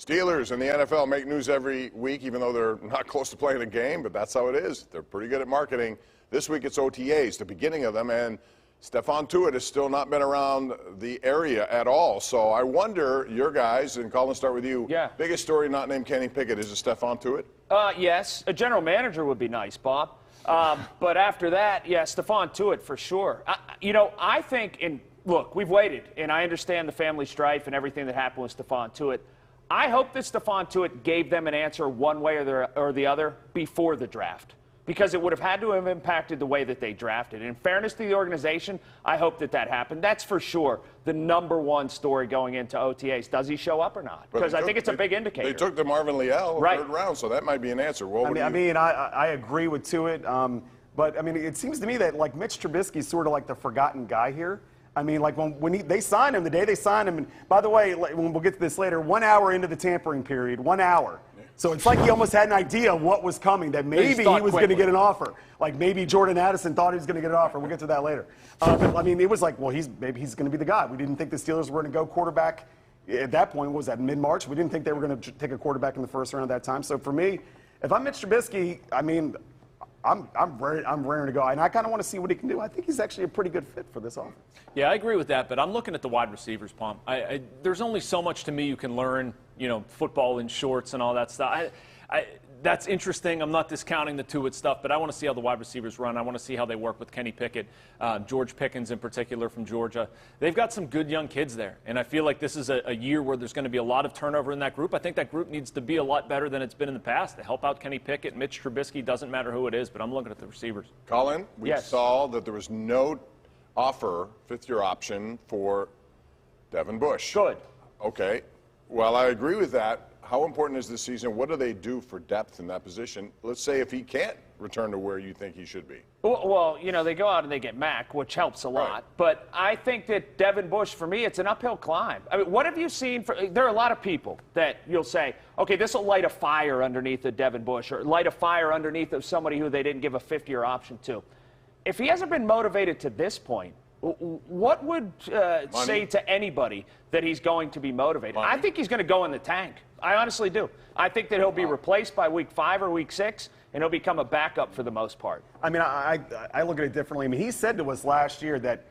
Steelers and the NFL make news every week, even though they're not close to playing a game, but that's how it is. They're pretty good at marketing. This week it's OTAs, the beginning of them, and Stephon Tuitt has still not been around the area at all. So I wonder, your guys, and Colin, start with you. Yeah. Biggest story not named Kenny Pickett, is it Stephon Tuitt? Yes. A general manager would be nice, Bob. But after that, yeah, Stephon Tuitt for sure. I think, look, we've waited, and I understand the family strife and everything that happened with Stephon Tuitt. I hope that Stephon Tuitt gave them an answer one way or the other before the draft, because it would have had to have impacted the way that they drafted. In fairness to the organization, I hope that happened. That's for sure the #1 story going into OTAs. Does he show up or not? Because I think it's a big indicator. They took the Marvin Leal third round, so that might be an answer. Well, I agree with Tuitt, but it seems to me that like Mitch Trubisky is sort of like the forgotten guy here. Like when they signed him, the day they signed him, and by the way, we'll get to this later, 1 hour into the tampering period, 1 hour. So it's like he almost had an idea of what was coming, that maybe he was going to get an offer. Like maybe Jordan Addison thought he was going to get an offer. We'll get to that later. But it was like, well, maybe he's going to be the guy. We didn't think the Steelers were going to go quarterback at that point. What was that, mid-March? We didn't think they were going to take a quarterback in the first round at that time. So for me, if I'm Mitch Trubisky, I'm raring to go, and I kind of want to see what he can do. I think he's actually a pretty good fit for this offense. Yeah, I agree with that, but I'm looking at the wide receivers, Pomp. There's only so much to me you can learn, football in shorts and all that stuff. That's interesting. I'm not discounting the Tuitt stuff, but I want to see how the wide receivers run. I want to see how they work with Kenny Pickett, George Pickens in particular from Georgia. They've got some good young kids there, and I feel like this is a year where there's going to be a lot of turnover in that group. I think that group needs to be a lot better than it's been in the past to help out Kenny Pickett, Mitch Trubisky. Doesn't matter who it is, but I'm looking at the receivers. Colin, we saw that there was no offer, fifth-year option for Devin Bush. Good. Okay. Well, I agree with that. How important is this season? What do they do for depth in that position? Let's say if he can't return to where you think he should be. Well, they go out and they get Mack, which helps a lot. Right. But I think that Devin Bush, for me, it's an uphill climb. What have you seen? There are a lot of people that you'll say, okay, this will light a fire underneath of Devin Bush or light a fire underneath of somebody who they didn't give a fifth-year option to. If he hasn't been motivated to this point, what would say to anybody that he's going to be motivated? I think he's going to go in the tank. I honestly do. I think that he'll be replaced by week 5 or week 6, and he'll become a backup for the most part. I look at it differently. He said to us last year that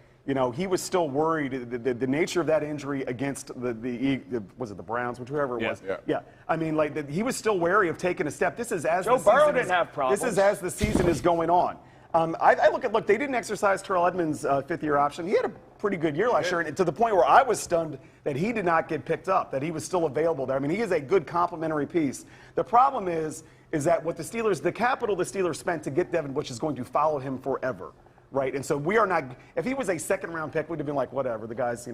he was still worried the nature of that injury against was it the Browns, whihoever it was. Yeah. He was still wary of taking a step. This is as Joe Burrow didn't have problems. This is as the season is going on. Look, they didn't exercise Terrell Edmonds' fifth-year option. He had a pretty good year last year, and to the point where I was stunned that he did not get picked up, that he was still available there. He is a good complementary piece. The problem is that what the capital the Steelers spent to get Devin Bush is going to follow him forever, right? And so we are not – if he was a second-round pick, we'd have been like, whatever, the guy's,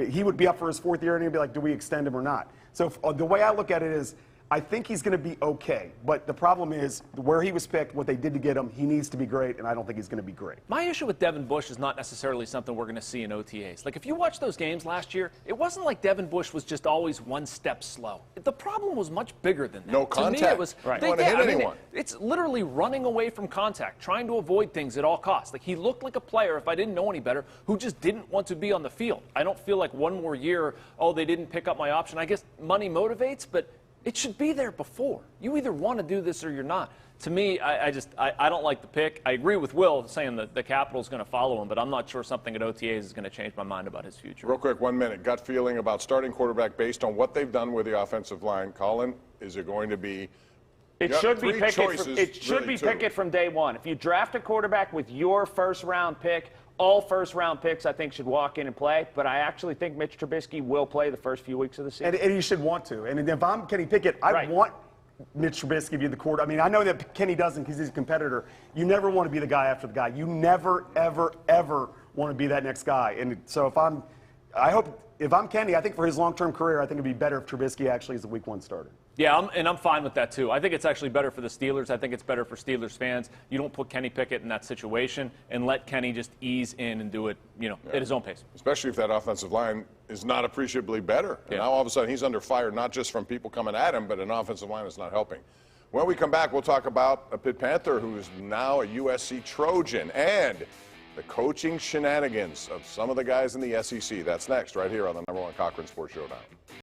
he would be up for his 4th year, and he'd be like, do we extend him or not? So the way I look at it is – I think he's going to be okay, but the problem is where he was picked, what they did to get him, he needs to be great, and I don't think he's going to be great. My issue with Devin Bush is not necessarily something we're going to see in OTAs. Like, if you watch those games last year, it wasn't like Devin Bush was just always one step slow. The problem was much bigger than that. No contact. To me, it was, right. You want to hit anyone. It's literally running away from contact, trying to avoid things at all costs. Like, he looked like a player, if I didn't know any better, who just didn't want to be on the field. I don't feel like one more year, they didn't pick up my option. I guess money motivates, but it should be there before. You either want to do this or you're not. To me, I don't like the pick. I agree with Will saying that the Capitol's going to follow him, but I'm not sure something at OTAs is going to change my mind about his future. Real quick, 1 minute. Gut feeling about starting quarterback based on what they've done with the offensive line. Colin, is it going to be It should be Pickett from day one. If you draft a quarterback with your first-round pick, all first-round picks, I think, should walk in and play. But I actually think Mitch Trubisky will play the first few weeks of the season. And he should want to. And if I'm Kenny Pickett, I want Mitch Trubisky to be the quarterback. I know that Kenny doesn't because he's a competitor. You never want to be the guy after the guy. You never, ever, ever want to be that next guy. And so if I'm Kenny, I think for his long-term career, I think it'd be better if Trubisky actually is a week 1 starter. Yeah, I'm fine with that, too. I think it's actually better for the Steelers. I think it's better for Steelers fans. You don't put Kenny Pickett in that situation and let Kenny just ease in and do it, at his own pace. Especially if that offensive line is not appreciably better. And now all of a sudden he's under fire, not just from people coming at him, but an offensive line that's not helping. When we come back, we'll talk about a Pitt Panther who is now a USC Trojan and the coaching shenanigans of some of the guys in the SEC. That's next, right here on the #1 Cochran Sports Showdown.